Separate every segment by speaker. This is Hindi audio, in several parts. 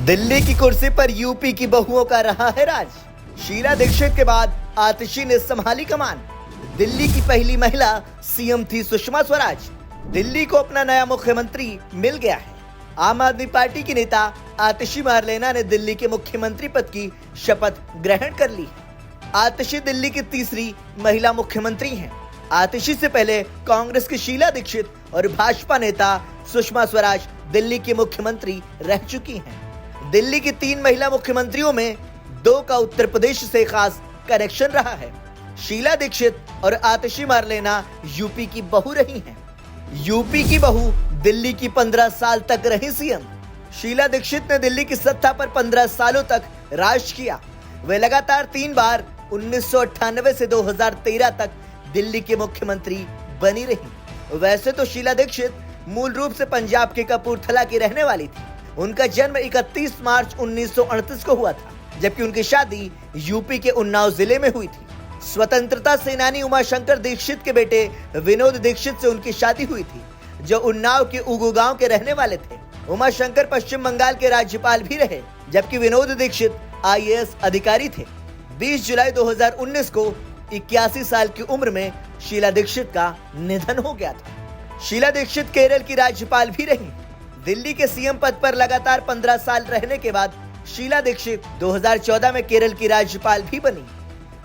Speaker 1: दिल्ली की कुर्सी पर यूपी की बहुओं का रहा है राज। शीला दीक्षित के बाद आतिशी ने संभाली कमान। दिल्ली की पहली महिला सीएम थी सुषमा स्वराज। दिल्ली को अपना नया मुख्यमंत्री मिल गया है। आम आदमी पार्टी की नेता आतिशी मारलेना ने दिल्ली के मुख्यमंत्री पद की शपथ ग्रहण कर ली है। आतिशी दिल्ली की तीसरी महिला मुख्यमंत्री हैं। आतिशी से पहले कांग्रेस की शीला दीक्षित और भाजपा नेता सुषमा स्वराज दिल्ली की मुख्यमंत्री रह चुकी हैं। दिल्ली की 3 महिला मुख्यमंत्रियों में 2 का उत्तर प्रदेश से खास कनेक्शन रहा है। शीला दीक्षित और आतिशी मारलेना यूपी की बहू रही हैं। यूपी की बहू दिल्ली की 15 साल तक रही सीएम। शीला दीक्षित ने दिल्ली की सत्ता पर 15 सालों तक राज किया। वे लगातार 3 बार 1998 से 2013 तक दिल्ली के मुख्यमंत्री बनी रही। वैसे तो शीला दीक्षित मूल रूप से पंजाब के कपूरथला की रहने वाली थी। उनका जन्म 31 मार्च 1938 को हुआ था, जबकि उनकी शादी यूपी के उन्नाव जिले में हुई थी। स्वतंत्रता सेनानी उमाशंकर दीक्षित के बेटे विनोद दीक्षित से उनकी शादी हुई थी, जो उन्नाव के उगू गांव के रहने वाले थे। उमाशंकर पश्चिम बंगाल के राज्यपाल भी रहे, जबकि विनोद दीक्षित IAS अधिकारी थे। 20 जुलाई 2019 को 81 साल की उम्र में शीला दीक्षित का निधन हो गया था। शीला दीक्षित केरल की राज्यपाल भी रही। दिल्ली के सीएम पद पर लगातार 15 साल रहने के बाद शीला दीक्षित 2014 में केरल की राज्यपाल भी बनी।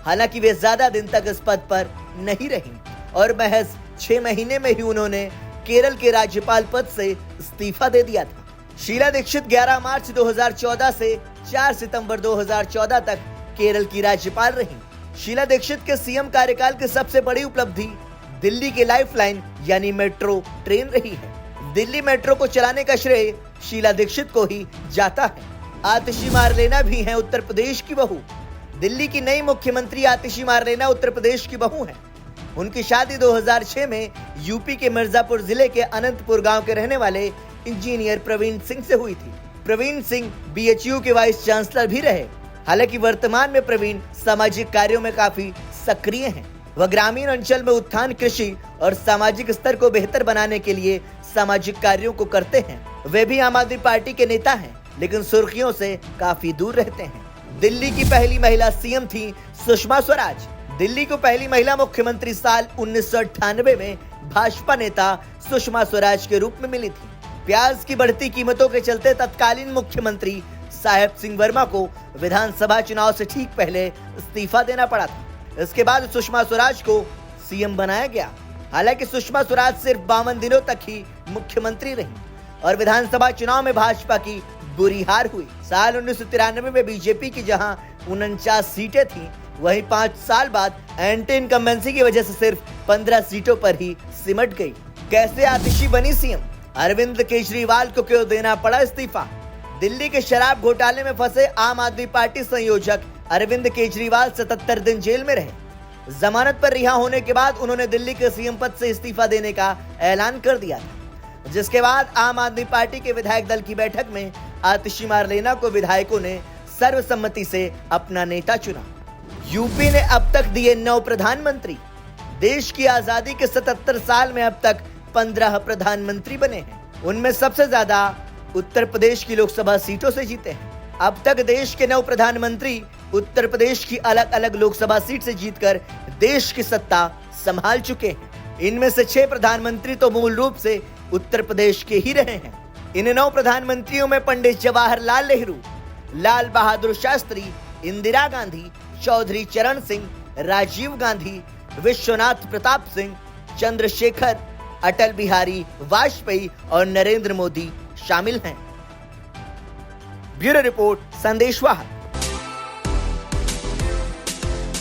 Speaker 1: हालांकि वे ज्यादा दिन तक इस पद पर नहीं रही और महज 6 महीने में ही उन्होंने केरल के राज्यपाल पद से इस्तीफा दे दिया था। शीला दीक्षित 11 मार्च 2014 से 4 सितंबर 2014 तक केरल की राज्यपाल रही। शीला दीक्षित के सीएम कार्यकाल की सबसे बड़ी उपलब्धि दिल्ली की लाइफलाइन यानी मेट्रो ट्रेन रही है। दिल्ली मेट्रो को चलाने का श्रेय शीला दीक्षित को ही जाता है। आतिशी मारलेना भी हैं उत्तर प्रदेश की बहू। दिल्ली की नई मुख्यमंत्री आतिशी मारलेना उत्तर प्रदेश की बहू हैं। उनकी शादी 2006 में यूपी के मिर्जापुर जिले के अनंतपुर गांव के रहने वाले इंजीनियर प्रवीण सिंह से हुई थी। प्रवीण सिंह BHU के वाइस चांसलर भी रहे। हालांकि वर्तमान में प्रवीण सामाजिक कार्यों में काफी सक्रिय हैं। वह ग्रामीण अंचल में उत्थान, कृषि और सामाजिक स्तर को बेहतर बनाने के लिए सामाजिक कार्यों को करते हैं। वे भी आम आदमी पार्टी के नेता हैं, लेकिन सुर्खियों से काफी दूर रहते हैं। दिल्ली की पहली महिला सीएम थी सुषमा स्वराज। दिल्ली को पहली महिला मुख्यमंत्री साल 1998 में भाजपा नेता सुषमा स्वराज के रूप में मिली थी। प्याज की बढ़ती कीमतों के चलते तत्कालीन मुख्यमंत्री साहेब सिंह वर्मा को विधानसभा चुनाव से ठीक पहले इस्तीफा देना पड़ा था। इसके बाद सुषमा स्वराज को सीएम बनाया गया। हालांकि सुषमा स्वराज सिर्फ 52 दिनों तक ही मुख्यमंत्री रही और विधानसभा चुनाव में भाजपा की बुरी हार हुई। साल 1993 में बीजेपी की जहां 49 सीटें थीं, वहीं 5 साल बाद एंटी इनकम्बेंसी की वजह से सिर्फ 15 सीटों पर ही सिमट गई। कैसे आतिशी बनी सीएम? अरविंद केजरीवाल को क्यों देना पड़ा इस्तीफा? दिल्ली के शराब घोटाले में फंसे आम आदमी पार्टी संयोजक अरविंद केजरीवाल 77 दिन जेल में रहे। जमानत पर रिहा होने के बाद उन्होंने दिल्ली के सीएम पद से इस्तीफा देने का ऐलान कर दिया था, जिसके बाद आम आदमी पार्टी के विधायक दल की बैठक में आतिशी मारलेना को विधायकों ने सर्वसम्मति से अपना नेता चुना। यूपी ने अब तक दिए 9 प्रधानमंत्री। देश की आजादी के 77 साल में अब तक 15 प्रधानमंत्री बने हैं। उनमें सबसे ज्यादा उत्तर प्रदेश की लोकसभा सीटों से जीते हैं। अब तक देश के 9 प्रधानमंत्री उत्तर प्रदेश की अलग अलग लोकसभा सीट से जीतकर देश की सत्ता संभाल चुके हैं। इनमें से 6 प्रधानमंत्री तो मूल रूप से उत्तर प्रदेश के ही रहे हैं। इन 9 प्रधानमंत्रियों में पंडित जवाहरलाल नेहरू, लाल बहादुर शास्त्री, इंदिरा गांधी, चौधरी चरण सिंह, राजीव गांधी, विश्वनाथ प्रताप सिंह, चंद्रशेखर, अटल बिहारी वाजपेयी और नरेंद्र मोदी शामिल हैं। Bureau report, संदेशवाहक।